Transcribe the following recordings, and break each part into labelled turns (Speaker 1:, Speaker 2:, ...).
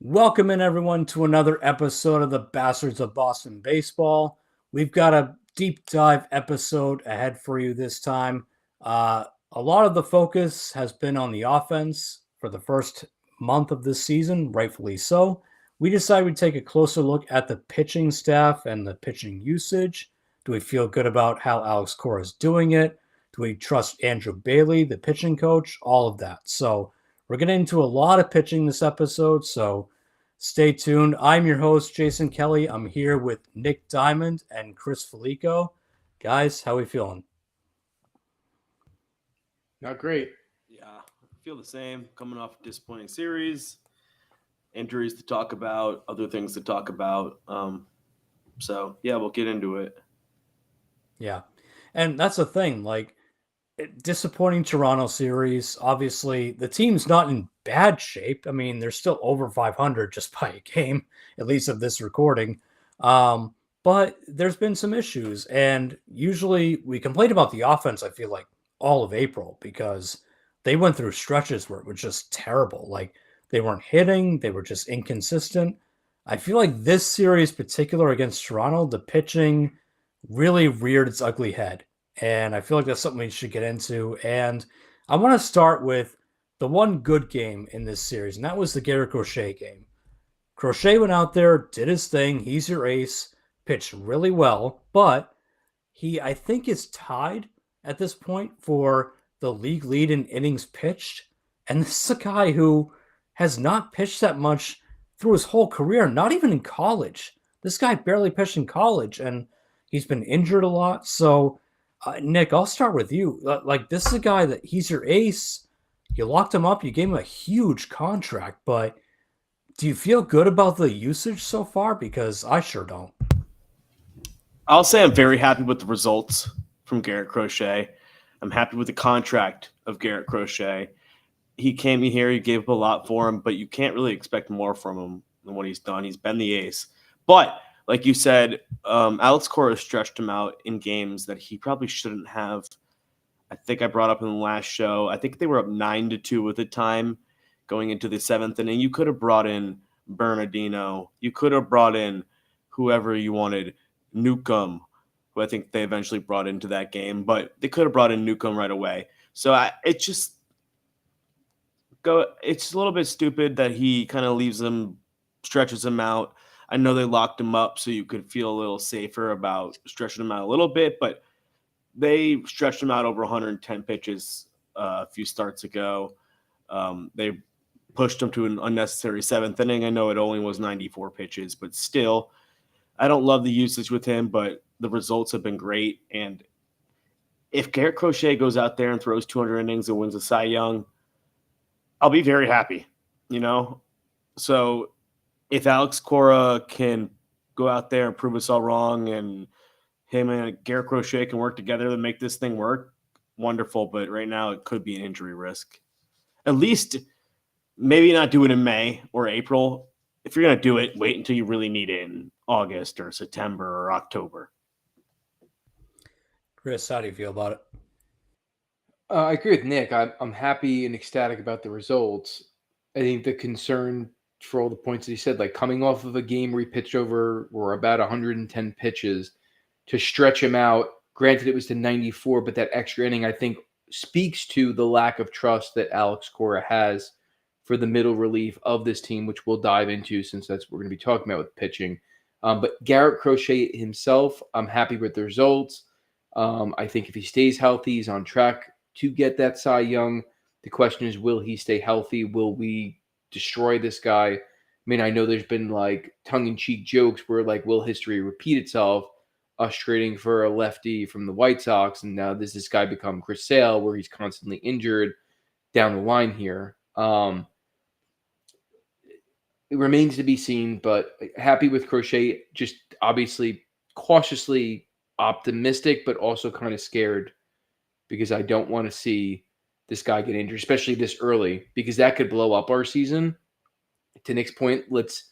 Speaker 1: Welcome in, everyone, to another episode of the Bastards of Boston Baseball. We've got a deep dive episode ahead for you this time. A lot of the focus has been on the offense for the first month of this season, rightfully so. We decided we'd take a closer look at the pitching staff and the pitching usage. Do we feel good about how Alex Cora is doing it? Do we trust Andrew Bailey, the pitching coach? All of that. So, we're getting into a lot of pitching this episode, so stay tuned. I'm your host, Jason Kelly. I'm here with Nick Diamond and Chris Felico. Guys, how we feeling?
Speaker 2: Not great.
Speaker 3: Yeah, I feel the same. Coming off a disappointing series, injuries to talk about, other things to talk about. So yeah, we'll get into it.
Speaker 1: Yeah. And that's the thing. Disappointing Toronto series. Obviously, the team's not in bad shape. I mean, they're still over 500 just by a game, at least of this recording. But there's been some issues. And usually we complain about the offense, I feel like, all of April because they went through stretches where it was just terrible. Like they weren't hitting, they were just inconsistent. I feel like this series, particular against Toronto, the pitching really reared its ugly head. And I feel like that's something we should get into. And I want to start with the one good game in this series, and that was the Garrett Crochet game. Crochet went out there, did his thing. He's your ace, pitched really well, but he, I think, is tied at this point for the league lead in innings pitched. And this is a guy who has not pitched that much through his whole career, not even in college. This guy barely pitched in college, and he's been injured a lot. So, Nick, I'll start with you. Like, this is a guy that he's your ace. You locked him up. You gave him a huge contract. But do you feel good about the usage so far? Because I sure don't.
Speaker 3: I'll say I'm very happy with the results from Garrett Crochet. I'm happy with the contract of Garrett Crochet. He came in here, he gave up a lot for him, but you can't really expect more from him than what he's done. He's been the ace. But like you said, Alex Cora stretched him out in games that he probably shouldn't have. I think I brought up in the last show. I think they were up 9-2 at the time going into the seventh inning. You could have brought in Bernardino. You could have brought in whoever you wanted, Newcomb, who I think they eventually brought into that game. But they could have brought in Newcomb right away. So it's a little bit stupid that he kind of leaves them, stretches them out. I know they locked him up so you could feel a little safer about stretching him out a little bit, but they stretched him out over 110 pitches a few starts ago. They pushed him to an unnecessary seventh inning. I know it only was 94 pitches, but still, I don't love the usage with him, but the results have been great. And if Garrett Crochet goes out there and throws 200 innings and wins a Cy Young, I'll be very happy, So if Alex Cora can go out there and prove us all wrong and him and Garrett Crochet can work together to make this thing work, wonderful. But right now it could be an injury risk. At least maybe not do it in May or April. If you're going to do it, wait until you really need it in August or September or October.
Speaker 1: Chris, how do you feel about it?
Speaker 2: I agree with Nick. I'm happy and ecstatic about the results. I think the concern for all the points that he said, like coming off of a game where he pitched over or about 110 pitches, to stretch him out. Granted, it was to 94, but that extra inning, I think, speaks to the lack of trust that Alex Cora has for the middle relief of this team, which we'll dive into since that's what we're going to be talking about with pitching. But Garrett Crochet himself, I'm happy with the results. I think if he stays healthy, he's on track to get that Cy Young. The question is, will he stay healthy? Will we destroy this guy? I mean, I know there's been like tongue-in-cheek jokes where like, will history repeat itself? Us trading for a lefty from the White Sox, and now does this guy become Chris Sale, where he's constantly injured down the line here? It remains to be seen, but happy with Crochet. Just obviously cautiously optimistic, but also kind of scared because I don't want to see this guy get injured, especially this early, because that could blow up our season. To Nick's point, let's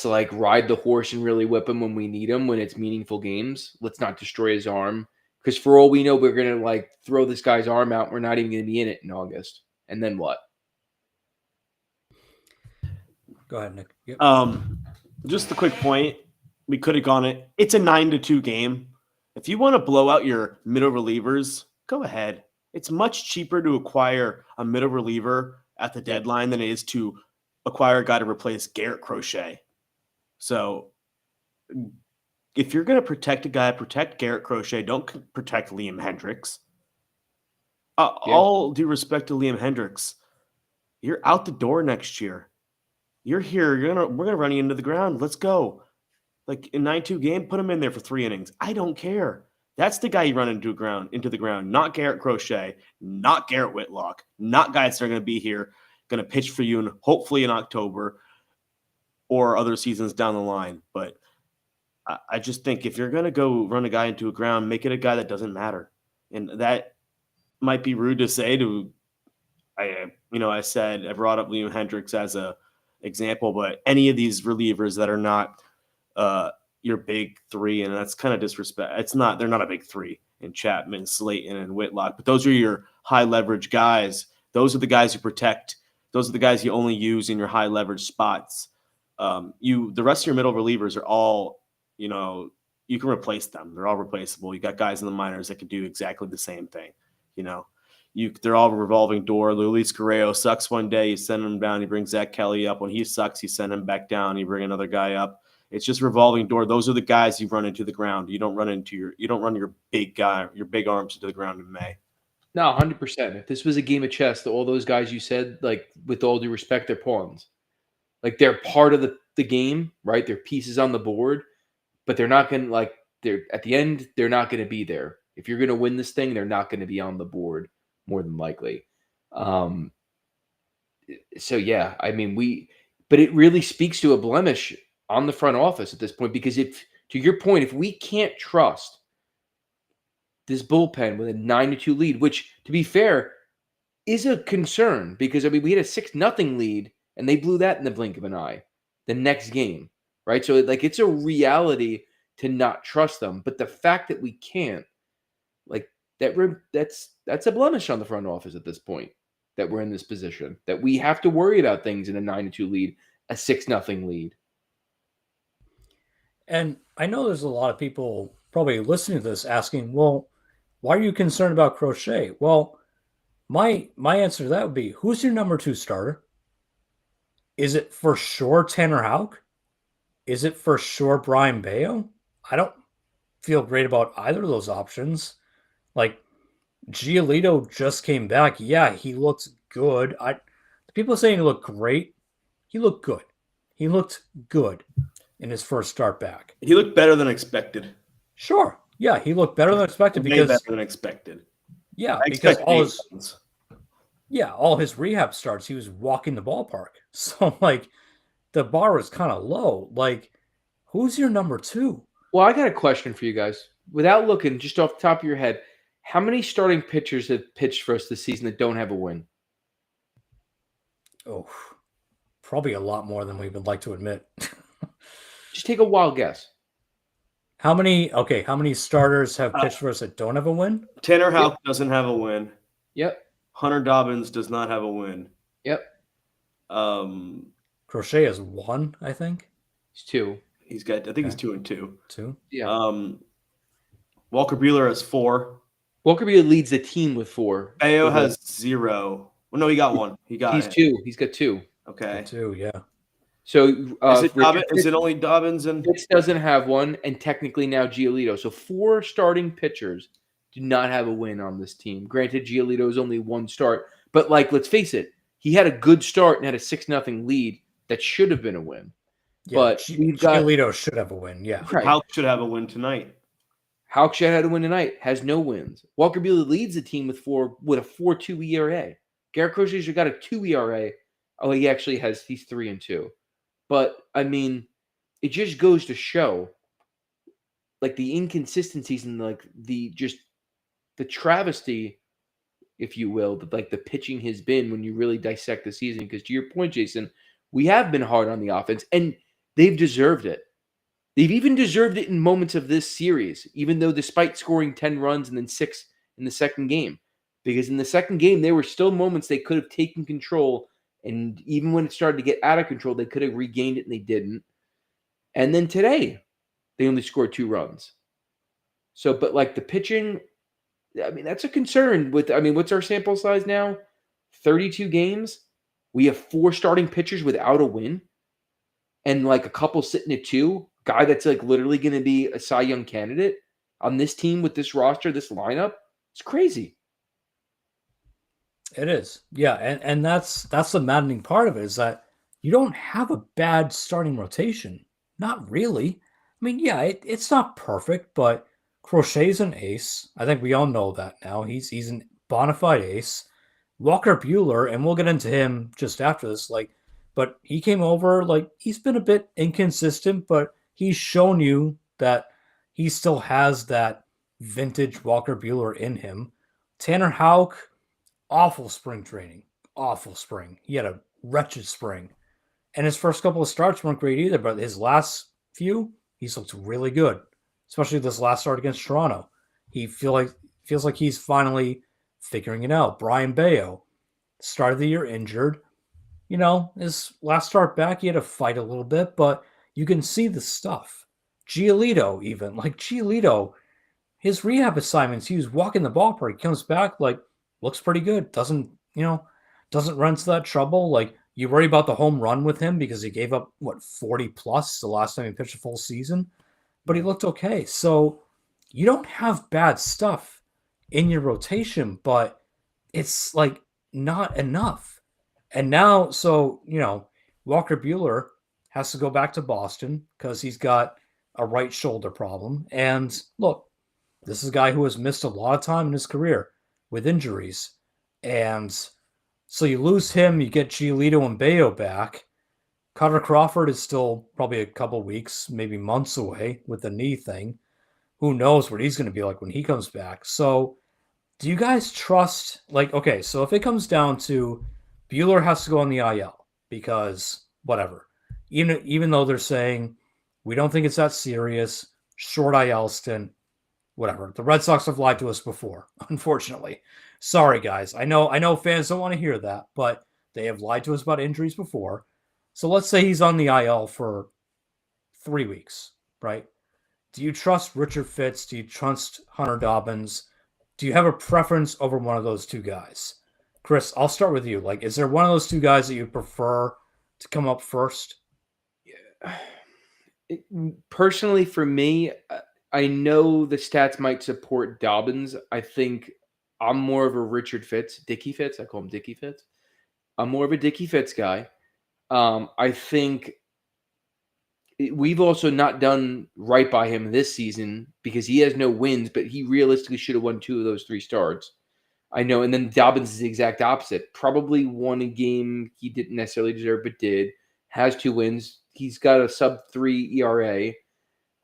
Speaker 2: like ride the horse and really whip him when we need him, when it's meaningful games. Let's not destroy his arm, because for all we know, we're going to like throw this guy's arm out. We're not even going to be in it in August. And then what?
Speaker 1: Go ahead, Nick. Yep.
Speaker 3: Just a quick point. We could have gone it. It's a 9-2 game. If you want to blow out your middle relievers, go ahead. It's much cheaper to acquire a middle reliever at the deadline than it is to acquire a guy to replace Garrett Crochet. So if you're going to protect a guy, protect Garrett Crochet. Don't protect Liam Hendricks. All due respect to Liam Hendricks, you're out the door next year. You're here. We're gonna run you into the ground. Let's go. Like in 9-2 game, put him in there for 3 innings. I don't care. That's the guy you run into the ground. Not Garrett Crochet, not Garrett Whitlock, not guys that are gonna be here, gonna pitch for you and hopefully in October or other seasons down the line. But I just think if you're gonna go run a guy into a ground, make it a guy that doesn't matter. And that might be rude to say I brought up Liam Hendricks as a example, but any of these relievers that are not your big three, and that's kind of disrespect. They're not a big three in Chapman, Slayton, and Whitlock, but those are your high leverage guys. Those are the guys you protect. Those are the guys you only use in your high leverage spots. The rest of your middle relievers are all, you can replace them. They're all replaceable. You got guys in the minors that can do exactly the same thing. They're all revolving door. Luis Correo sucks one day, you send him down. You bring Zach Kelly up. When he sucks, you send him back down. You bring another guy up. It's just revolving door. Those are the guys you run into the ground. You don't run your big guy, your big arms into the ground in May.
Speaker 2: No, 100%. If this was a game of chess, all those guys you said, like, with all due respect, they're pawns. Like, they're part of the game, right? They're pieces on the board, but they're not going to, they're at the end, they're not going to be there. If you're going to win this thing, they're not going to be on the board more than likely. So yeah, I mean, but it really speaks to a blemish on the front office at this point, because to your point, if we can't trust this bullpen with a 9-2 lead, which to be fair is a concern, because I mean, we had a 6-0 lead and they blew that in the blink of an eye the next game, right? So it's a reality to not trust them, but the fact that we can't, that's a blemish on the front office at this point, that we're in this position, that we have to worry about things in a 9-2 lead, a 6-0 lead.
Speaker 1: And I know there's a lot of people probably listening to this asking, well, why are you concerned about Crochet? Well, my answer to that would be, who's your number 2 starter? Is it for sure Tanner Houck? Is it for sure Brian Bayo? I don't feel great about either of those options. Like, Giolito just came back. Yeah, he looks good. People saying he looked great. He looked good. He looked good in his first start back.
Speaker 3: He looked better than expected.
Speaker 1: Sure. Yeah, he looked better than expected.
Speaker 3: Better than expected.
Speaker 1: Yeah, because all his rehab starts, he was walking the ballpark. So, the bar was kind of low. Who's your number 2?
Speaker 2: Well, I got a question for you guys. Without looking, just off the top of your head, how many starting pitchers have pitched for us this season that don't have a win?
Speaker 1: Oh, probably a lot more than we would like to admit.
Speaker 2: Just take a wild guess.
Speaker 1: How many starters have pitched for us that don't have a win?
Speaker 3: Tanner Houck doesn't have a win.
Speaker 2: Yep.
Speaker 3: Hunter Dobbins does not have a win.
Speaker 2: Yep.
Speaker 1: Crochet has 1, I think.
Speaker 2: He's 2.
Speaker 3: He's 2 and 2.
Speaker 1: 2?
Speaker 2: Yeah.
Speaker 3: Walker Buehler has 4.
Speaker 2: Walker Buehler leads the team with 4.
Speaker 3: Bayo has 0. Well, no, he got 1. He's
Speaker 2: 2. He's got 2.
Speaker 3: Okay.
Speaker 1: 2, yeah.
Speaker 2: So
Speaker 3: is it only Dobbins and
Speaker 2: Fitz doesn't have one, and technically now Giolito. So 4 starting pitchers do not have a win on this team. Granted, Giolito's only 1 start, but let's face it, he had a good start and had a 6-0 lead that should have been a win.
Speaker 1: Yeah,
Speaker 2: but
Speaker 1: Giolito should have a win. Yeah,
Speaker 2: right.
Speaker 3: Houck should have a win tonight.
Speaker 2: Houck should have a win tonight. Has no wins. Walker Buehler leads the team with a 4.2 ERA. Garrett Crochet's got a 2 ERA. Oh, he actually has. He's 3 and 2. But I mean, it just goes to show, the inconsistencies and the travesty, if you will, that the pitching has been when you really dissect the season. Because to your point, Jason, we have been hard on the offense, and they've deserved it. They've even deserved it in moments of this series, even though despite scoring 10 runs and then 6 in the second game. Because in the second game, there were still moments they could have taken control And even when it started to get out of control, they could have regained it and they didn't. And then today, they only scored 2 runs. So, but like the pitching, I mean, that's a concern what's our sample size now? 32 games. We have 4 starting pitchers without a win and like a couple sitting at 2. Guy that's like literally going to be a Cy Young candidate on this team with this roster, this lineup. It's crazy.
Speaker 1: It is. Yeah, and that's the maddening part of it is that you don't have a bad starting rotation. Not really. I mean, yeah, it's not perfect, but Crochet's an ace. I think we all know that now. He's an bona fide ace. Walker Bueller, and we'll get into him just after this, but he came over, he's been a bit inconsistent, but he's shown you that he still has that vintage Walker Bueller in him. Tanner Houck, awful spring training. Awful spring. He had a wretched spring. And his first couple of starts weren't great either, but his last few, he's looked really good. Especially this last start against Toronto. He feels like he's finally figuring it out. Brian Bayo, start of the year injured. His last start back, he had to fight a little bit, but you can see the stuff. Giolito, even. Giolito, his rehab assignments, he was walking the ballpark. He comes back, looks pretty good. Doesn't run into that trouble. You worry about the home run with him because he gave up, 40 plus the last time he pitched a full season, but he looked okay. So you don't have bad stuff in your rotation, but it's not enough. And now, Walker Bueller has to go back to Boston because he's got a right shoulder problem. And look, this is a guy who has missed a lot of time in his career with injuries. And so you lose him, you get Giolito and Bayo back. Carter Crawford is still probably a couple weeks, maybe months away with the knee thing. Who knows what he's going to be like when he comes back. So do you guys trust, so if it comes down to Bueller has to go on the IL because whatever, even though they're saying we don't think it's that serious, short IL stint, whatever. The Red Sox have lied to us before, unfortunately. Sorry, guys. I know fans don't want to hear that, but they have lied to us about injuries before. So let's say he's on the IL for 3 weeks, right? Do you trust Richard Fitz? Do you trust Hunter Dobbins? Do you have a preference over one of those 2 guys? Chris, I'll start with you. Is there one of those 2 guys that you prefer to come up first?
Speaker 2: Personally, for me, I know the stats might support Dobbins. I think I'm more of a Richard Fitz, Dickie Fitz. I call him Dickie Fitz. I'm more of a Dickie Fitz guy. I think we've also not done right by him this season because he has no wins, but he realistically should have won 2 of those 3 starts. I know. And then Dobbins is the exact opposite. Probably won a game he didn't necessarily deserve, but did. Has 2 wins. He's got a sub-3 ERA.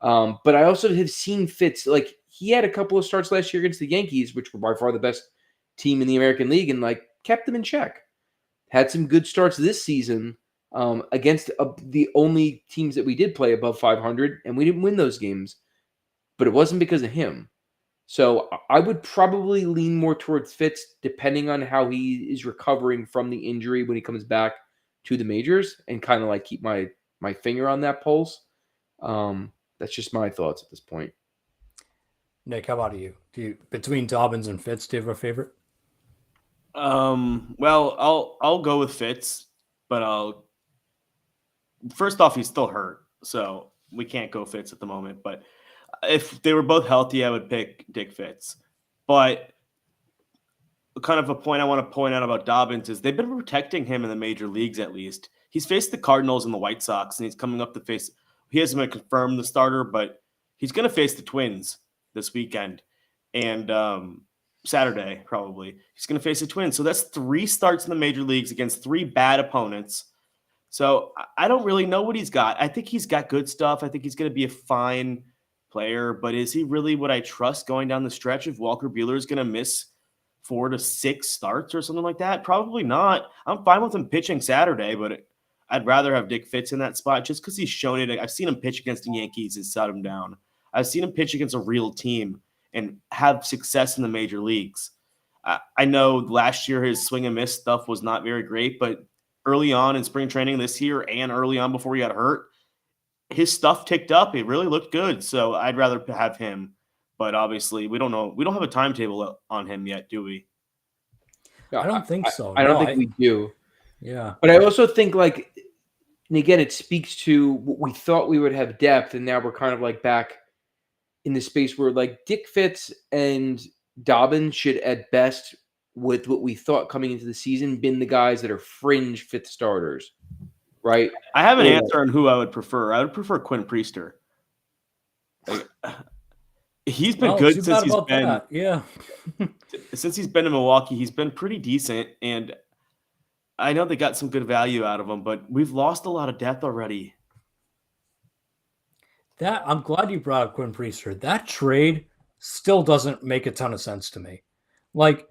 Speaker 2: But I also have seen Fitz, he had a couple of starts last year against the Yankees, which were by far the best team in the American League, and kept them in check. Had some good starts this season against the only teams that we did play above 500, and we didn't win those games. But it wasn't because of him. So I would probably lean more towards Fitz, depending on how he is recovering from the injury when he comes back to the majors, and kind of keep my finger on that pulse. That's just my thoughts at this point.
Speaker 1: Nick, how about you? Between Dobbins and Fitz, do you have a favorite?
Speaker 3: Well, I'll go with Fitz, but first off, he's still hurt, so we can't go Fitz at the moment. But if they were both healthy, I would pick Dick Fitz. But kind of a point I want to point out about Dobbins is they've been protecting him in the major leagues at least. He's faced the Cardinals and the White Sox, and he's coming up to face – he hasn't been confirmed the starter, but he's going to face the Twins this weekend and Saturday probably. He's going to face the Twins. So that's 3 starts in the major leagues against 3 bad opponents. So I don't really know what he's got. I think he's got good stuff. I think he's going to be a fine player, but is he really what I trust going down the stretch if Walker Bueller is going to miss 4 to 6 starts or something like that? Probably not. I'm fine with him pitching Saturday, but I'd rather have Dick Fitz in that spot just because he's shown it. I've seen him pitch against the Yankees and shut him down. I've seen him pitch against a real team and have success in the major leagues. I know last year his swing and miss stuff was not very great, but early on in spring training this year and early on before he got hurt, his stuff ticked up. It really looked good. So I'd rather have him. But obviously, we don't know. We don't have a timetable on him yet, do we?
Speaker 2: No,
Speaker 1: I don't think so.
Speaker 2: I don't
Speaker 1: No,
Speaker 2: think we do.
Speaker 1: Yeah.
Speaker 2: But I also think, like, and again, it speaks to what we thought we would have depth, and now we're kind of like back in the space where like Dick Fitz and Dobbins should at best, with what we thought coming into the season, been the guys that are fringe fifth starters, right?
Speaker 3: I have an
Speaker 2: Or-
Speaker 3: answer on who I would prefer. I would prefer Quinn Priester. Like, he's been
Speaker 1: Well,
Speaker 3: good
Speaker 1: too
Speaker 3: since
Speaker 1: bad
Speaker 3: he's
Speaker 1: about
Speaker 3: been
Speaker 1: that. Yeah.
Speaker 3: since he's been in Milwaukee. He's been pretty decent, and I know they got some good value out of him, but we've lost a lot of depth already.
Speaker 1: That I'm glad you brought up Quinn Priester. That trade still doesn't make a ton of sense to me. Like,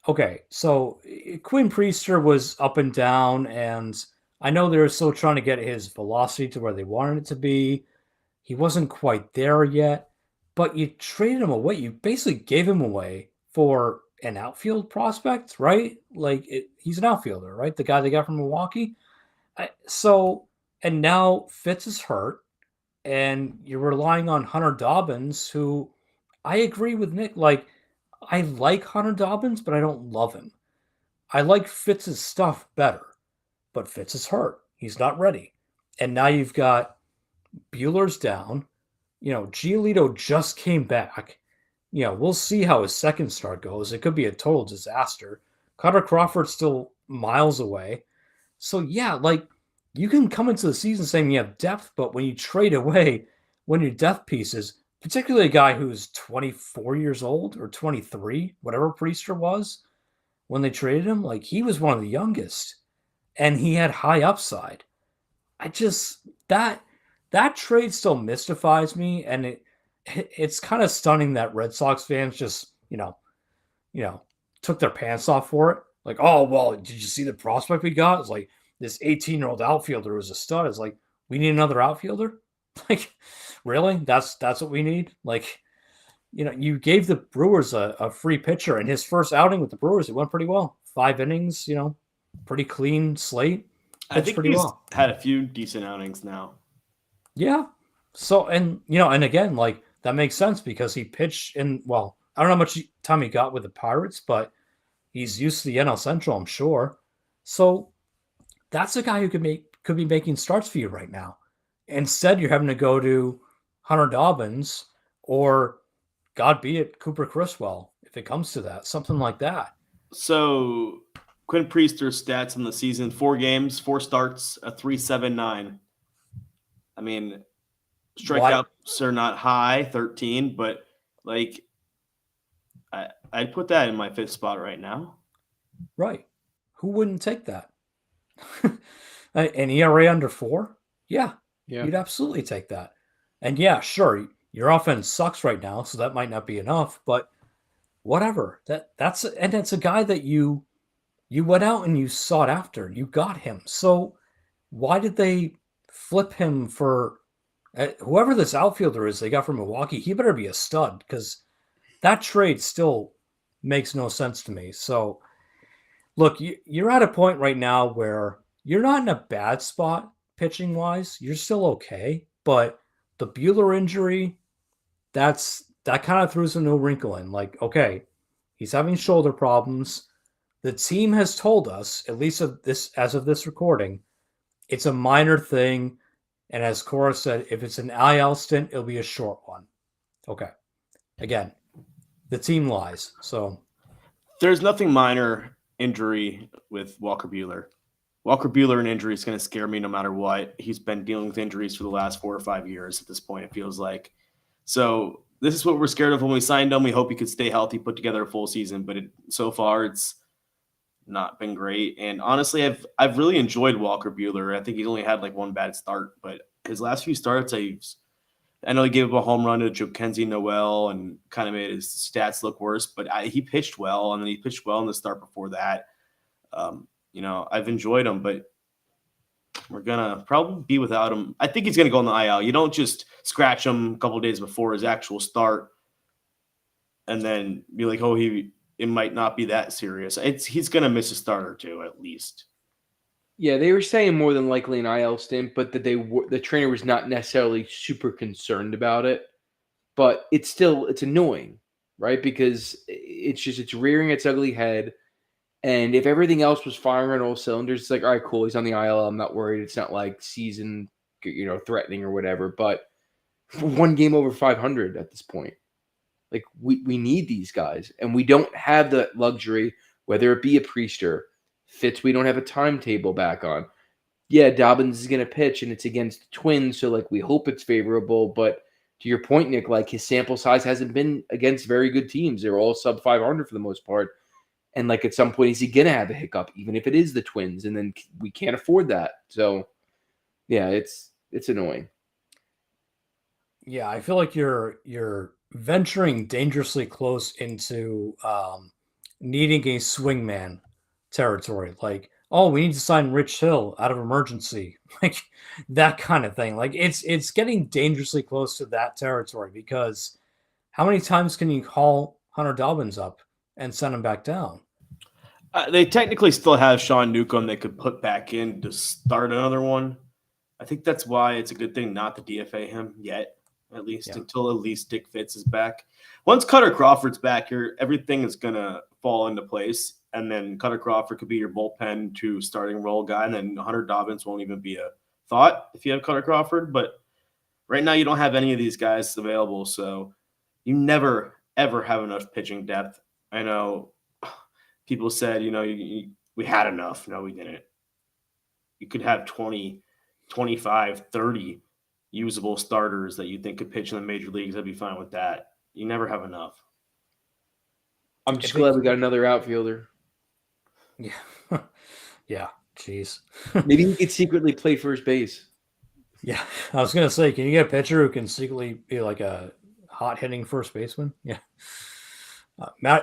Speaker 1: okay, so Quinn Priester was up and down, and I know they were still trying to get his velocity to where they wanted it to be. He wasn't quite there yet, but you traded him away. You basically gave him away for an outfield prospect, right? Like he's an outfielder, right? The guy they got from Milwaukee. And now Fitz is hurt, and you're relying on Hunter Dobbins, who I agree with Nick. Like, I like Hunter Dobbins, but I don't love him. I like Fitz's stuff better, but Fitz is hurt. He's not ready. And now you've got Bueller's down. Giolito just came back. We'll see how his second start goes. It could be a total disaster. Carter Crawford's still miles away. So, yeah, like, you can come into the season saying you have depth, but when you trade away one of your depth pieces, particularly a guy who's 24 years old or 23, whatever Priester was, when they traded him, like, he was one of the youngest, and he had high upside. That trade still mystifies me, and it's kind of stunning that Red Sox fans just, took their pants off for it. Like, oh, well, did you see the prospect we got? It's like this 18-year-old outfielder was a stud. It's like, we need another outfielder? Like, really? That's what we need? Like, you gave the Brewers a free pitcher, and his first outing with the Brewers, it went pretty well. 5 innings, pretty clean slate.
Speaker 3: I think
Speaker 1: pretty
Speaker 3: he's
Speaker 1: well.
Speaker 3: had a few decent outings now.
Speaker 1: Yeah. So, and again, like, that makes sense because he pitched in, well, I don't know how much time he got with the Pirates, but he's used to the NL Central, I'm sure. So that's a guy who could be making starts for you right now. Instead, you're having to go to Hunter Dobbins or, God be it, Cooper Criswell, if it comes to that, something like that.
Speaker 3: So Quinn Priester's stats in the season: 4 games, 4 starts, a 3.79. I mean, strikeouts are not high, 13, but like I'd put that in my 5th spot right now.
Speaker 1: Right. Who wouldn't take that? An ERA under 4? Yeah, you'd absolutely take that. And yeah, sure, your offense sucks right now, so that might not be enough, but whatever. That's a guy that you went out and you sought after. You got him. So why did they flip him for whoever this outfielder is they got from Milwaukee? He better be a stud because that trade still makes no sense to me. So look, you're at a point right now where you're not in a bad spot pitching wise. You're still okay, but the Bueller injury, that kind of throws a new wrinkle in. Like, okay, he's having shoulder problems. The team has told us, at least as of this recording, it's a minor thing. And as Cora said, if it's an IL stint, it'll be a short one. Okay. Again, the team lies. So
Speaker 3: there's nothing minor injury with Walker Buehler. Walker Buehler, an injury is going to scare me no matter what. He's been dealing with injuries for the last 4 or 5 years at this point, it feels like. So this is what we're scared of when we signed him. We hope he could stay healthy, put together a full season, but so far it's not been great. And honestly, I've really enjoyed Walker Buehler. I think he's only had like 1 bad start, but his last few starts, I know he gave up a home run to Jockenzie Noel and kind of made his stats look worse, but he pitched well, and then he pitched well in the start before that. I've enjoyed him, but we're going to probably be without him. I think he's going to go on the IL. You don't just scratch him a couple of days before his actual start and then be like, oh, it might not be that serious. He's going to miss a start or 2 at least.
Speaker 2: Yeah, they were saying more than likely an IL stint, but that the trainer was not necessarily super concerned about it. But it's annoying, right? Because it's rearing its ugly head. And if everything else was firing on all cylinders, it's like, all right, cool, he's on the IL. I'm not worried. It's not like season, threatening or whatever. But one game over 500 at this point. Like we need these guys, and we don't have the luxury, whether it be a Priester, Fitz. We don't have a timetable back on. Yeah, Dobbins is going to pitch, and it's against the Twins, so like we hope it's favorable. But to your point, Nick, like his sample size hasn't been against very good teams. They're all sub 500 for the most part. And like at some point, is he going to have a hiccup, even if it is the Twins? And then we can't afford that. So yeah, it's annoying.
Speaker 1: Yeah, I feel like you're venturing dangerously close into needing a swingman territory. Like, oh, we need to sign Rich Hill out of emergency, like that kind of thing. Like, it's getting dangerously close to that territory because how many times can you call Hunter Dobbins up and send him back down?
Speaker 3: They technically still have Sean Newcomb they could put back in to start another one. I think that's why it's a good thing not to DFA him yet, at least until at least Dick Fitz is back. Once Cutter Crawford's back here, everything is going to fall into place. And then Cutter Crawford could be your bullpen to starting role guy. And then Hunter Dobbins won't even be a thought if you have Cutter Crawford. But right now you don't have any of these guys available. So you never, ever have enough pitching depth. I know people said, we had enough. No, we didn't. You could have 20, 25, 30 usable starters that you think could pitch in the major leagues. I'd be fine with that. You never have enough.
Speaker 2: I'm just glad we got another outfielder.
Speaker 1: Yeah. Yeah. Jeez.
Speaker 2: Maybe he could secretly play first base.
Speaker 1: Yeah. I was going to say, can you get a pitcher who can secretly be like a hot hitting first baseman? Yeah.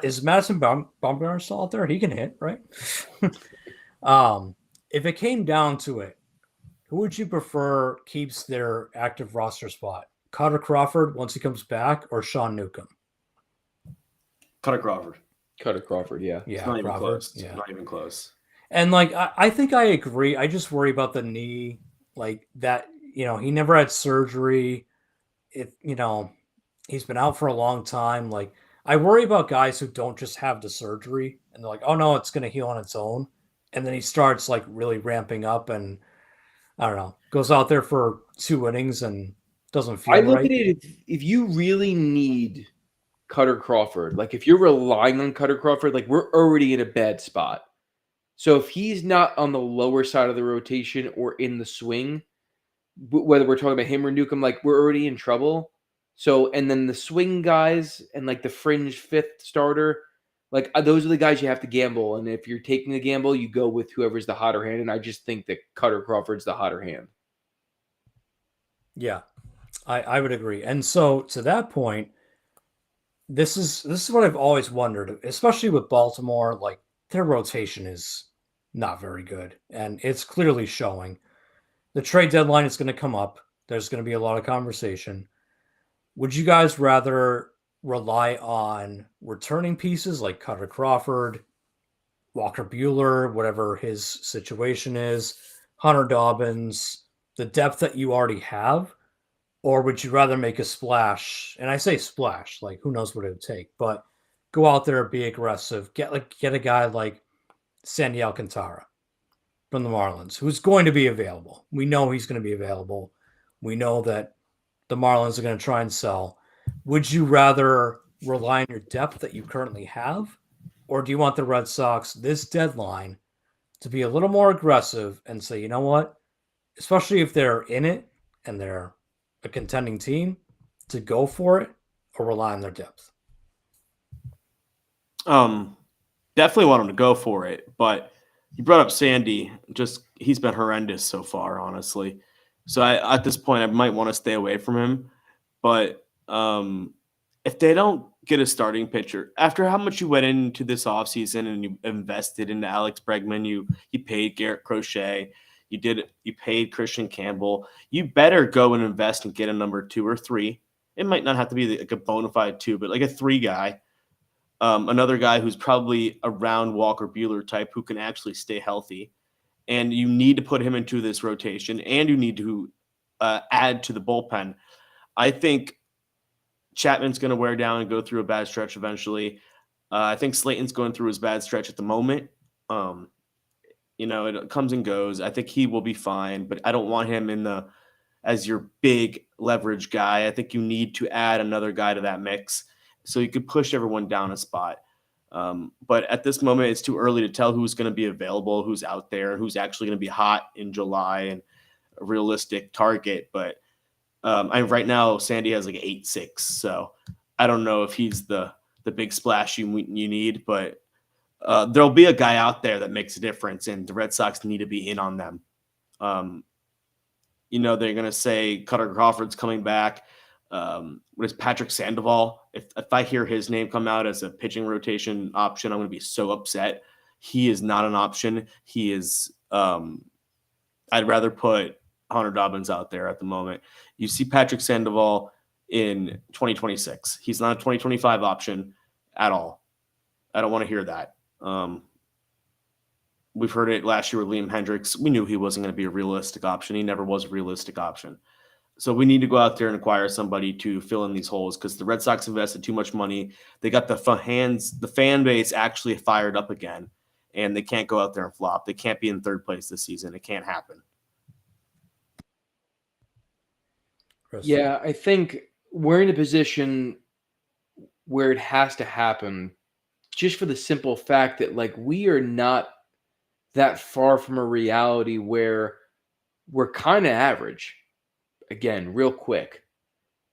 Speaker 1: Is Madison Bumgarner still out there? He can hit, right? If it came down to it, who would you prefer keeps their active roster spot? Cutter Crawford once he comes back, or Sean Newcomb?
Speaker 3: Cutter Crawford.
Speaker 2: Cutter Crawford, yeah.
Speaker 3: It's not even close. Yeah. Not even close.
Speaker 1: And like I think I agree. I just worry about the knee, like that. He never had surgery. He's been out for a long time. Like I worry about guys who don't just have the surgery and they're like, oh no, it's going to heal on its own. And then he starts like really ramping up and I don't know, goes out there for 2 innings and doesn't feel right.
Speaker 2: I look at it, if you really need Cutter Crawford, like if you're relying on Cutter Crawford, like we're already in a bad spot. So if he's not on the lower side of the rotation or in the swing, whether we're talking about him or Newcomb, like we're already in trouble. So, and then the swing guys and like the fringe fifth starter, like those are the guys you have to gamble. And if you're taking the gamble, you go with whoever's the hotter hand. And I just think that Cutter Crawford's the hotter hand.
Speaker 1: Yeah, I would agree. And so to that point, this is what I've always wondered, especially with Baltimore, like their rotation is not very good. And it's clearly showing. The trade deadline is going to come up. There's going to be a lot of conversation. Would you guys rather rely on returning pieces like Cutter Crawford, Walker Buehler, whatever his situation is, Hunter Dobbins, the depth that you already have? Or would you rather make a splash? And I say splash, like who knows what it would take, but go out there, be aggressive, get a guy like Sandy Alcantara from the Marlins, who's going to be available. We know he's going to be available. We know that the Marlins are going to try and sell. Would you rather rely on your depth that you currently have, or do you want the Red Sox this deadline to be a little more aggressive and say, you know what, especially if they're in it and they're a contending team, to go for it or rely on their depth?
Speaker 3: Definitely want them to go for it, but you brought up Sandy. He's been horrendous so far, honestly. So at this point, I might want to stay away from him. But if they don't get a starting pitcher, after how much you went into this offseason and you invested into Alex Bregman, you paid Garrett Crochet, you paid Christian Campbell, you better go and invest and get a number 2 or 3. It might not have to be like a bona fide 2, but like a 3 guy. Another guy who's probably around Walker Buehler type who can actually stay healthy. and you need to put him into this rotation, and you need to add to the bullpen. I think Chapman's going to wear down and go through a bad stretch eventually. I think Slayton's going through his bad stretch at the moment. It comes and goes. I think he will be fine, but I don't want him as your big leverage guy. I think you need to add another guy to that mix so you could push everyone down a spot. But at this moment, it's too early to tell who's going to be available, who's out there, who's actually going to be hot in July and a realistic target. But right now, Sandy has like 8.6, so I don't know if he's the big splash you need, but there'll be a guy out there that makes a difference, and the Red Sox need to be in on them. They're going to say Cutter Crawford's coming back. What is Patrick Sandoval? If I hear his name come out as a pitching rotation option, I'm going to be so upset. He is not an option. He is. I'd rather put Hunter Dobbins out there at the moment. You see Patrick Sandoval in 2026. He's not a 2025 option at all. I don't want to hear that. We've heard it last year with Liam Hendricks. We knew he wasn't going to be a realistic option. He never was a realistic option. So we need to go out there and acquire somebody to fill in these holes because the Red Sox invested too much money. They got the fan base actually fired up again, and they can't go out there and flop. They can't be in third place this season. It can't happen.
Speaker 1: Chris.
Speaker 2: Yeah, I think we're in a position where it has to happen just for the simple fact that, like, we are not that far from a reality where we're kind of average. Again, real quick.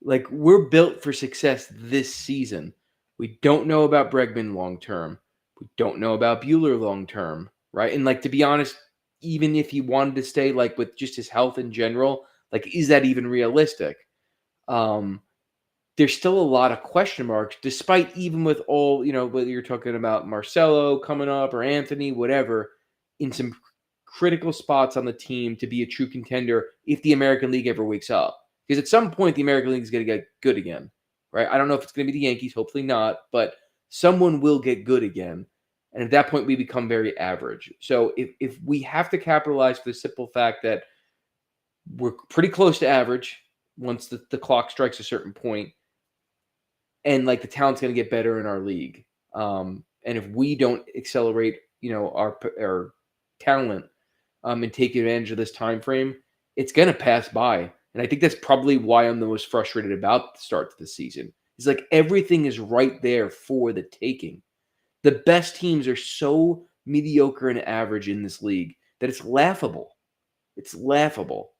Speaker 2: Like, we're built for success this season. We don't know about Bregman long term. We don't know about Buehler long term, right? And, like, to be honest, even if he wanted to stay, like, with just his health in general, like, is that even realistic? There's still a lot of question marks, despite even with all, whether you're talking about Marcelo coming up or Anthony, whatever, in some critical spots on the team to be a true contender if the American League ever wakes up. Because at some point, the American League is going to get good again, right? I don't know if it's going to be the Yankees, hopefully not, but someone will get good again. And at that point, we become very average. So if we have to capitalize for the simple fact that we're pretty close to average once the clock strikes a certain point, and like the talent's going to get better in our league. And if we don't accelerate, our talent and take advantage of this time frame, it's going to pass by. And I think that's probably why I'm the most frustrated about the start to the season. It's like everything is right there for the taking. The best teams are so mediocre and average in this league that it's laughable. It's laughable.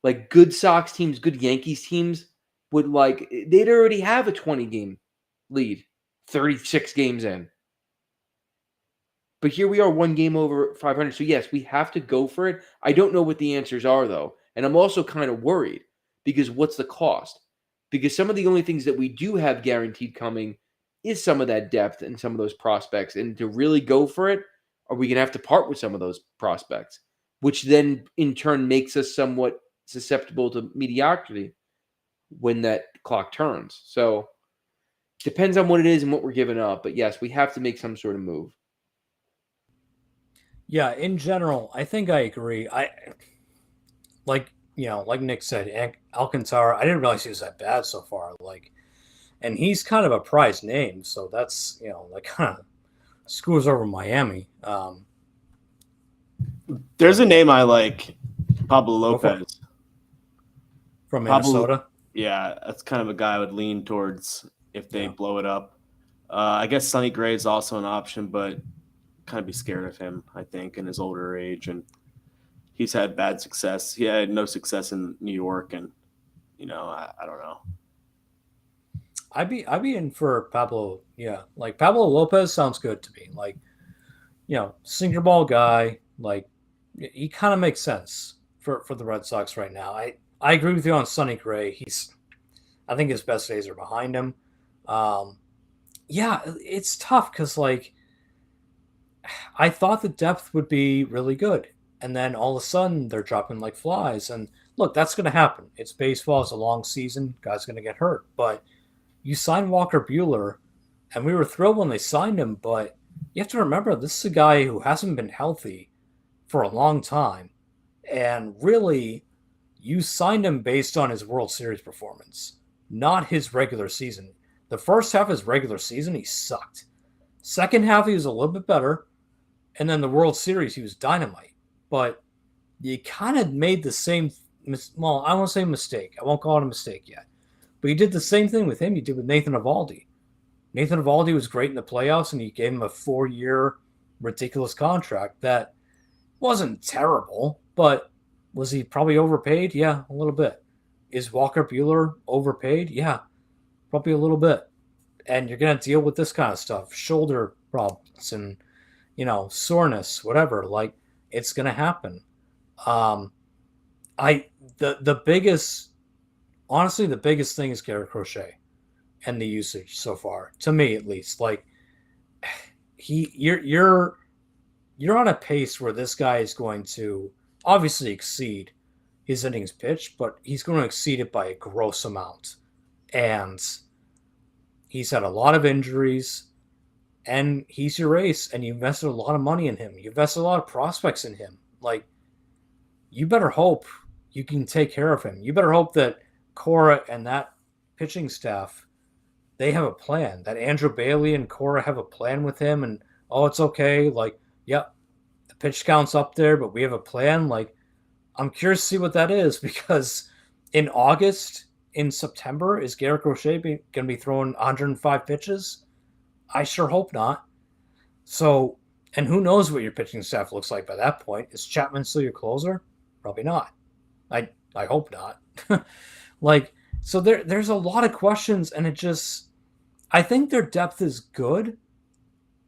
Speaker 2: Like good Sox teams, good Yankees teams they'd already have a 20-game lead, 36 games in. But here we are, one game over 500. So yes, we have to go for it. I don't know what the answers are, though. And I'm also kind of worried because what's the cost? Because some of the only things that we do have guaranteed coming is some of that depth and some of those prospects. And to really go for it, are we going to have to part with some of those prospects? Which then in turn makes us somewhat susceptible to mediocrity when that clock turns. So depends on what it is and what we're giving up. But yes, we have to make some sort of move.
Speaker 1: Yeah, in general, I think I agree. Like Nick said, Alcantara, I didn't realize he was that bad so far. And he's kind of a prize name, so that's, kind of screws over Miami.
Speaker 3: There's a name I like, Pablo Lopez.
Speaker 1: From Minnesota?
Speaker 3: Yeah, that's kind of a guy I would lean towards if they blow it up. I guess Sonny Gray is also an option, but kind of be scared of him, I think, in his older age. And he's had bad success. He had no success in New York, and, I don't know.
Speaker 1: I'd be in for Pablo. Yeah, like Pablo Lopez sounds good to me. Like, sinker ball guy. Like, he kind of makes sense for the Red Sox right now. I agree with you on Sonny Gray. I think his best days are behind him. Yeah, it's tough because I thought the depth would be really good, and then all of a sudden they're dropping like flies. And look, that's going to happen. It's baseball. It's a long season. Guys going to get hurt, but you signed Walker Buehler, and we were thrilled when they signed him, but you have to remember this is a guy who hasn't been healthy for a long time. And really, you signed him based on his World Series performance, not his regular season. The first half of his regular season, he sucked. Second half, he was a little bit better. And then the World Series, he was dynamite. But you kind of made the same, well, I won't say mistake. I won't call it a mistake yet. But you did the same thing with him you did with Nathan Eovaldi. Nathan Eovaldi was great in the playoffs, and you gave him a 4-year ridiculous contract that wasn't terrible, but was he probably overpaid? Yeah, a little bit. Is Walker Buehler overpaid? Yeah, probably a little bit. And you're going to deal with this kind of stuff, shoulder problems and, soreness, whatever. Like, it's going to happen. The biggest, honestly, the biggest thing is Garrett Crochet and the usage so far, to me at least. Like, you're on a pace where this guy is going to obviously exceed his innings pitched, but he's going to exceed it by a gross amount. And he's had a lot of injuries, and he's your ace, and you invested a lot of money in him. You invested a lot of prospects in him. Like, you better hope you can take care of him. You better hope that Cora and that pitching staff, they have a plan, that Andrew Bailey and Cora have a plan with him, and, it's okay. Like, yep, the pitch count's up there, but we have a plan. Like, I'm curious to see what that is, because in August, in September, is Garrett Crochet going to be throwing 105 pitches? I sure hope not. So, and who knows what your pitching staff looks like by that point? Is Chapman still your closer? Probably not. I hope not. Like, so there's a lot of questions, and I think their depth is good,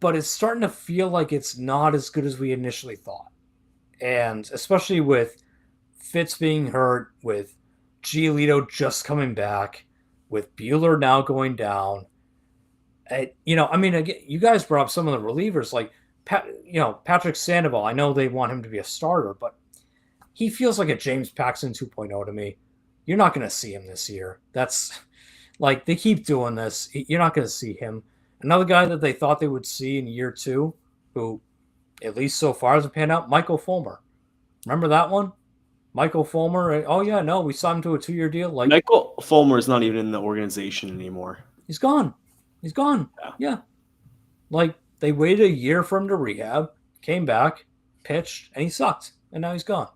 Speaker 1: but it's starting to feel like it's not as good as we initially thought. And especially with Fitz being hurt, with Giolito just coming back, with Buehler now going down. Again, you guys brought up some of the relievers, like Patrick Sandoval. I know they want him to be a starter, but he feels like a James Paxton 2.0 to me. You're not going to see him this year. That's like, they keep doing this. You're not going to see him. Another guy that they thought they would see in year 2, who at least so far has panned out, Michael Fulmer. Remember that one? Michael Fulmer. Oh yeah, no, we signed him to a 2-year deal. Like,
Speaker 3: Michael Fulmer is not even in the organization anymore.
Speaker 1: He's gone. Yeah. Like, they waited a year for him to rehab, came back, pitched, and he sucked, and now he's gone.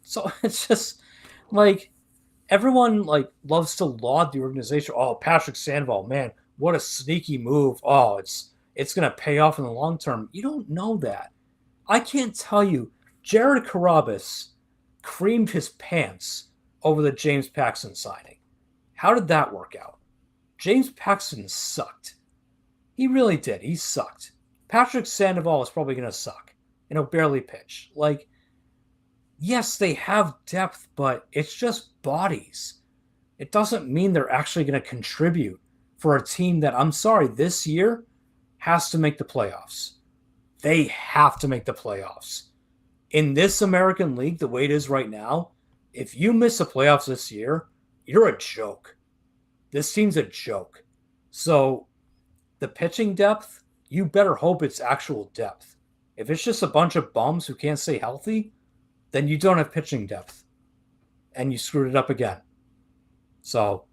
Speaker 1: So it's just like, everyone loves to laud the organization. Oh, Patrick Sandoval, man, what a sneaky move. Oh, it's going to pay off in the long term. You don't know that. I can't tell you. Jared Carrabis creamed his pants over the James Paxton signing. How did that work out? James Paxton sucked. He really did. He sucked. Patrick Sandoval is probably going to suck, and he'll barely pitch. Like, yes, they have depth, but it's just bodies. It doesn't mean they're actually going to contribute for a team that, I'm sorry, this year has to make the playoffs. They have to make the playoffs. In this American League, the way it is right now, if you miss the playoffs this year, you're a joke. This team's a joke. So the pitching depth, you better hope it's actual depth. If it's just a bunch of bums who can't stay healthy, then you don't have pitching depth. And you screwed it up again. So,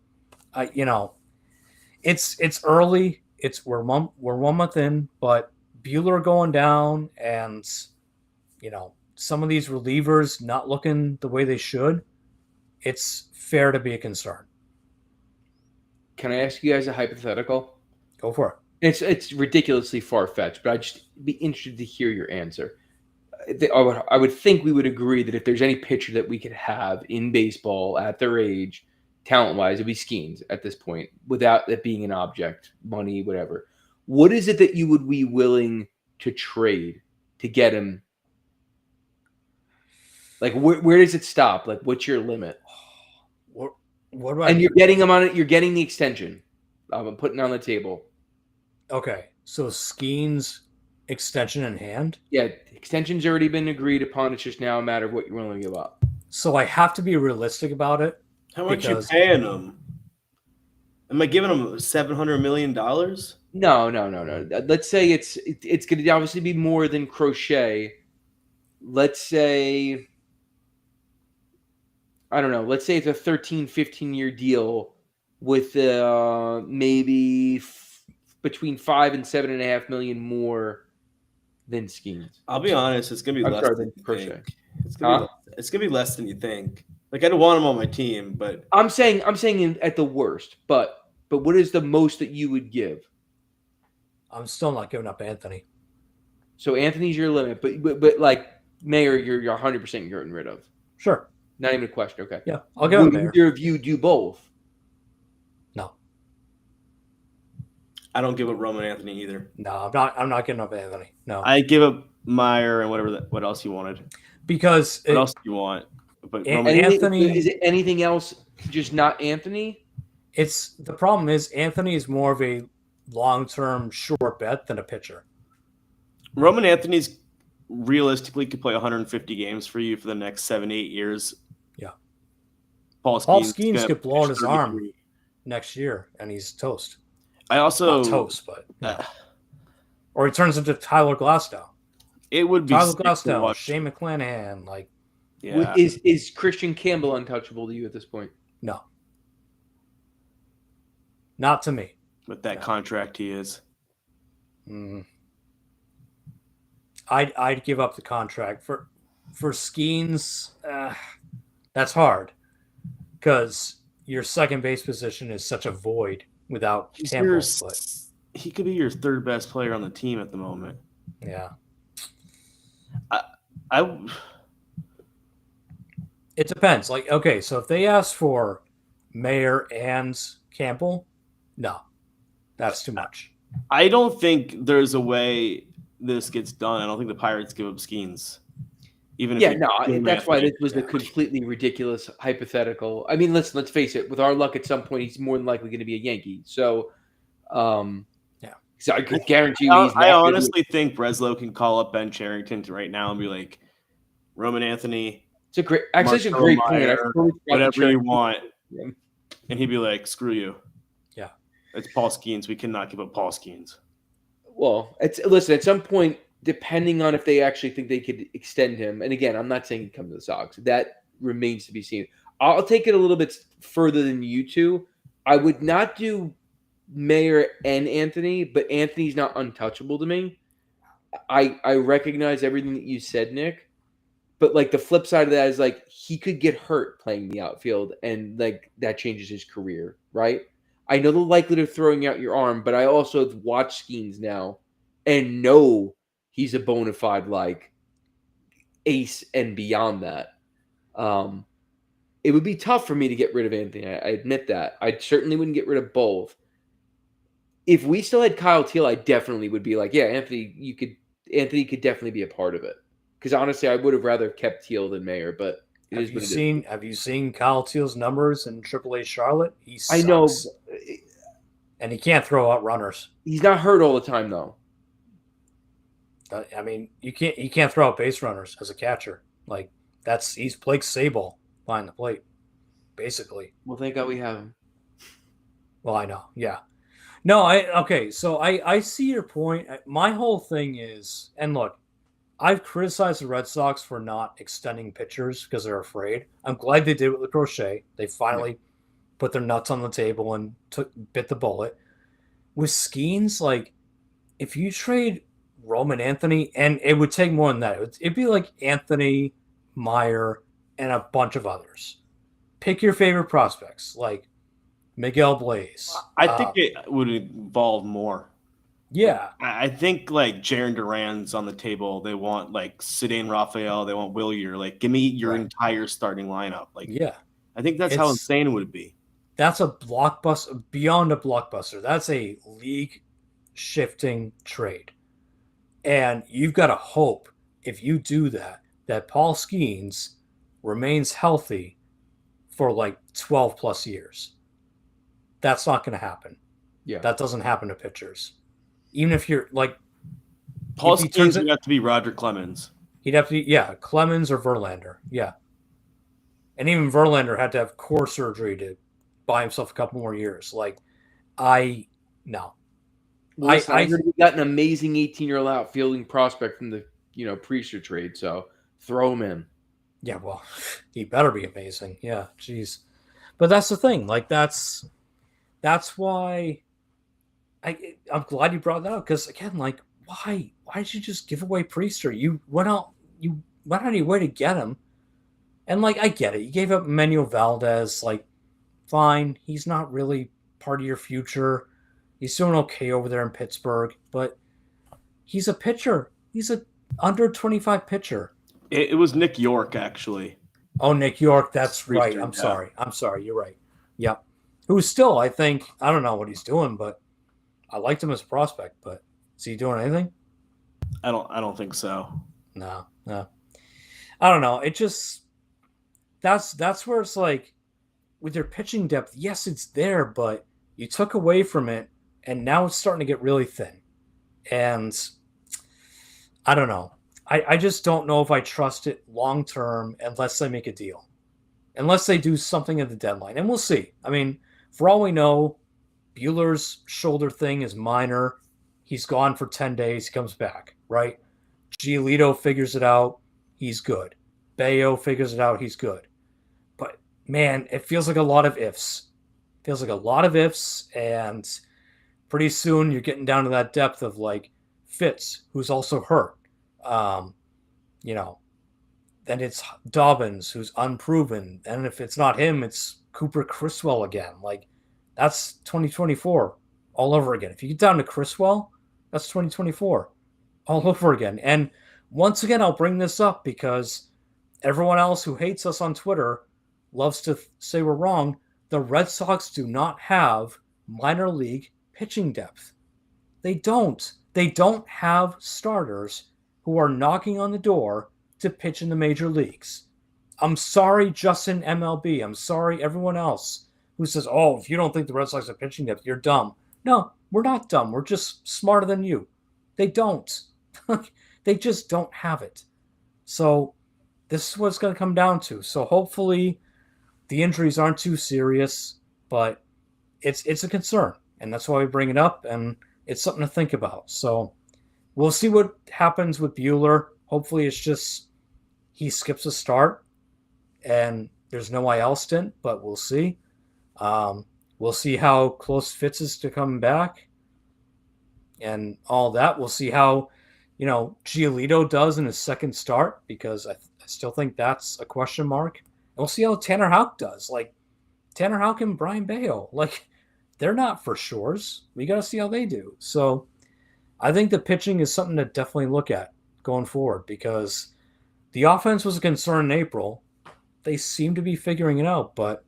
Speaker 1: it's early. We're 1 month in, but Buehler going down, and some of these relievers not looking the way they should. It's fair to be a concern.
Speaker 2: Can I ask you guys a hypothetical?
Speaker 1: Go for
Speaker 2: it. It's ridiculously far-fetched, but I'd just be interested to hear your answer. I would think we would agree that if there's any pitcher that we could have in baseball at their age, talent-wise, it'd be Skeens at this point, without it being an object, money, whatever. What is it that you would be willing to trade to get him? Like, where does it stop? Like, what's your limit?
Speaker 1: What do I?
Speaker 2: And you're getting him on it. You're getting the extension. I'm putting it on the table.
Speaker 1: Okay, so Skeens extension in hand.
Speaker 2: Yeah, extension's already been agreed upon. It's just now a matter of what you're willing to give up.
Speaker 1: So I have to be realistic about it.
Speaker 3: How much you paying him? Am I giving him $700 million?
Speaker 2: No. Let's say it's going to obviously be more than Crochet. let's say, I don't know, let's say it's a 13, 15-year deal with maybe between 5 and 7.5 million more than Skeens.
Speaker 3: I'll be honest, it's gonna be less
Speaker 2: sorry,
Speaker 3: than you
Speaker 2: Crochet.
Speaker 3: think. It's gonna be less than you think. Like I don't want him on my team, but
Speaker 2: I'm saying at the worst, but what is the most that you would give?
Speaker 1: I'm still not giving up Anthony.
Speaker 2: So Anthony's your limit, but like Mayer, you're 100% getting rid of.
Speaker 1: Sure.
Speaker 2: Not even a question. Okay.
Speaker 1: Yeah, I'll give him
Speaker 2: Would
Speaker 1: Mayer.
Speaker 2: either of you do both?
Speaker 1: No.
Speaker 3: I don't give up Roman Anthony either.
Speaker 1: No, I'm not giving up Anthony. No.
Speaker 3: I give up Meyer and what else you wanted.
Speaker 1: Because
Speaker 3: what else do you want? But
Speaker 1: Anthony,
Speaker 2: is it anything else? Just not Anthony.
Speaker 1: It's the problem is Anthony is more of a long-term sure bet than a pitcher.
Speaker 3: Roman Anthony's realistically could play 150 games for you for the next 7-8 years.
Speaker 1: Yeah.
Speaker 3: Paul
Speaker 1: Skeens could blow on his arm next year, and he's toast.
Speaker 3: I also
Speaker 1: not toast, but or he turns into Tyler Glasnow.
Speaker 3: It would be
Speaker 1: Tyler Glasnow, Shane McClanahan, like.
Speaker 3: Yeah.
Speaker 2: Is Christian Campbell untouchable to you at this point?
Speaker 1: No. Not to me.
Speaker 3: With that contract, he is.
Speaker 1: I'd give up the contract for Skeens. That's hard because your second base position is such a void without Campbell.
Speaker 3: He could be your third best player on the team at the moment.
Speaker 1: Yeah. It depends. Like, okay, so if they ask for Mayer and Campbell, no, that's too much.
Speaker 3: I don't think there's a way this gets done. I don't think the Pirates give up Skeens. Even
Speaker 2: that's why this was a completely ridiculous hypothetical. I mean, let's face it. With our luck, at some point, he's more than likely going to be a Yankee. So, so I could guarantee you.
Speaker 3: I honestly think Breslow can call up Ben Cherington right now and be like, Roman Anthony.
Speaker 2: It's a great point.
Speaker 3: Whatever you want. Yeah. And he'd be like, screw you.
Speaker 1: Yeah.
Speaker 3: It's Paul Skeens. We cannot give up Paul Skeens.
Speaker 2: Well, listen, at some point, depending on if they actually think they could extend him, and again, I'm not saying he'd come to the Sox. That remains to be seen. I'll take it a little bit further than you two. I would not do Mayer and Anthony, but Anthony's not untouchable to me. I recognize everything that you said, Nick. But like the flip side of that is like he could get hurt playing the outfield, and like that changes his career, right? I know the likelihood of throwing out your arm, but I also have watched Skeens now and know he's a bona fide like ace and beyond that. It would be tough for me to get rid of Anthony. I admit that. I certainly wouldn't get rid of both. If we still had Kyle Teal, I definitely would be like, yeah, Anthony could definitely be a part of it. Because honestly, I would have rather kept Teal than Mayer, but
Speaker 1: have you seen Kyle Teal's numbers in AAA Charlotte? He sucks.
Speaker 2: I know,
Speaker 1: and he can't throw out runners.
Speaker 2: He's not hurt all the time, though.
Speaker 1: I mean, he can't throw out base runners as a catcher. Like he's Blake Sable behind the plate, basically.
Speaker 2: Well, thank God we have him.
Speaker 1: Well, I know, yeah. No, so I see your point. My whole thing is, and look, I've criticized the Red Sox for not extending pitchers because they're afraid. I'm glad they did it with Crochet. They finally put their nuts on the table and bit the bullet. With Skeens, like, if you trade Roman Anthony, and it would take more than that. It'd be like Anthony, Meyer, and a bunch of others. Pick your favorite prospects, like Miguel Blaze.
Speaker 3: I think it would involve more.
Speaker 1: Yeah.
Speaker 3: I think like Jaron Duran's on the table. They want like Cedane Raphael. They want Willier. Like, give me your entire starting lineup. Like,
Speaker 1: yeah.
Speaker 3: I think that's how insane it would be.
Speaker 1: That's a blockbuster, beyond a blockbuster. That's a league shifting trade. And you've got to hope, if you do that Paul Skeens remains healthy for like 12 plus years. That's not going to happen.
Speaker 2: Yeah.
Speaker 1: That doesn't happen to pitchers. Even if you're like
Speaker 3: Paul Skeens would have to be Roger Clemens.
Speaker 1: He'd have to Clemens or Verlander. Yeah. And even Verlander had to have core surgery to buy himself a couple more years. Like, no.
Speaker 2: Listen, I heard we got an amazing 18-year-old outfielding prospect from the Priester trade. So throw him in.
Speaker 1: Yeah, well, he better be amazing. Yeah, jeez. But that's the thing. Like that's why I'm glad you brought that up, because again, like why did you just give away Priester? You went out of your way to get him, and like I get it. You gave up Manuel Valdez. Like fine, he's not really part of your future. He's doing okay over there in Pittsburgh, but he's a pitcher. He's a under 25 pitcher.
Speaker 3: It was Nick York, actually.
Speaker 1: Oh, Nick York, that's
Speaker 3: Priester,
Speaker 1: right. I'm sorry. You're right. Yep. Who's still, I think, I don't know what he's doing, but I liked him as a prospect. But is he doing anything?
Speaker 3: I don't think so.
Speaker 1: No. I don't know. It just that's where it's like with your pitching depth, yes, it's there, but you took away from it, and now it's starting to get really thin. And I don't know. I just don't know if I trust it long term unless they make a deal. Unless they do something at the deadline. And we'll see. I mean, for all we know, Buehler's shoulder thing is minor. He's gone for 10 days. He comes back, right? Giolito figures it out. He's good. Bayo figures it out. He's good. But, man, it feels like a lot of ifs. And pretty soon you're getting down to that depth of, like, Fitz, who's also hurt. Then it's Dobbins, who's unproven. And if it's not him, it's Cooper Criswell again. Like, that's 2024 all over again. If you get down to Criswell, that's 2024 all over again. And once again, I'll bring this up because everyone else who hates us on Twitter loves to say we're wrong. The Red Sox do not have minor league pitching depth. They don't. They don't have starters who are knocking on the door to pitch in the major leagues. I'm sorry, Justin MLB. I'm sorry, everyone else who says, oh, if you don't think the Red Sox have pitching depth, you're dumb. No, we're not dumb. We're just smarter than you. They don't. They just don't have it. So this is what it's going to come down to. So hopefully the injuries aren't too serious, but it's a concern. And that's why we bring it up, and it's something to think about. So we'll see what happens with Buehler. Hopefully it's just he skips a start and there's no IL stint, but we'll see. We'll see how close Fitz is to coming back and all that. We'll see how, Giolito does in his second start, because I still think that's a question mark. And we'll see how Tanner Houck does. Like, Tanner Houck and Brian Bayo, like, they're not for sures. We got to see how they do. So I think the pitching is something to definitely look at going forward, because the offense was a concern in April. They seem to be figuring it out, but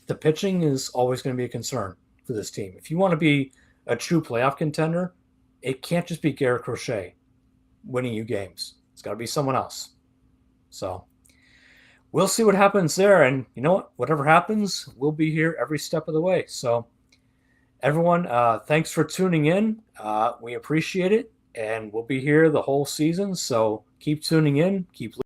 Speaker 1: the pitching is always going to be a concern for this team. If you want to be a true playoff contender, it can't just be Garrett Crochet winning you games. It's got to be someone else. So we'll see what happens there. And you know what? Whatever happens, we'll be here every step of the way. So everyone, thanks for tuning in. We appreciate it. And we'll be here the whole season. So keep tuning in. Keep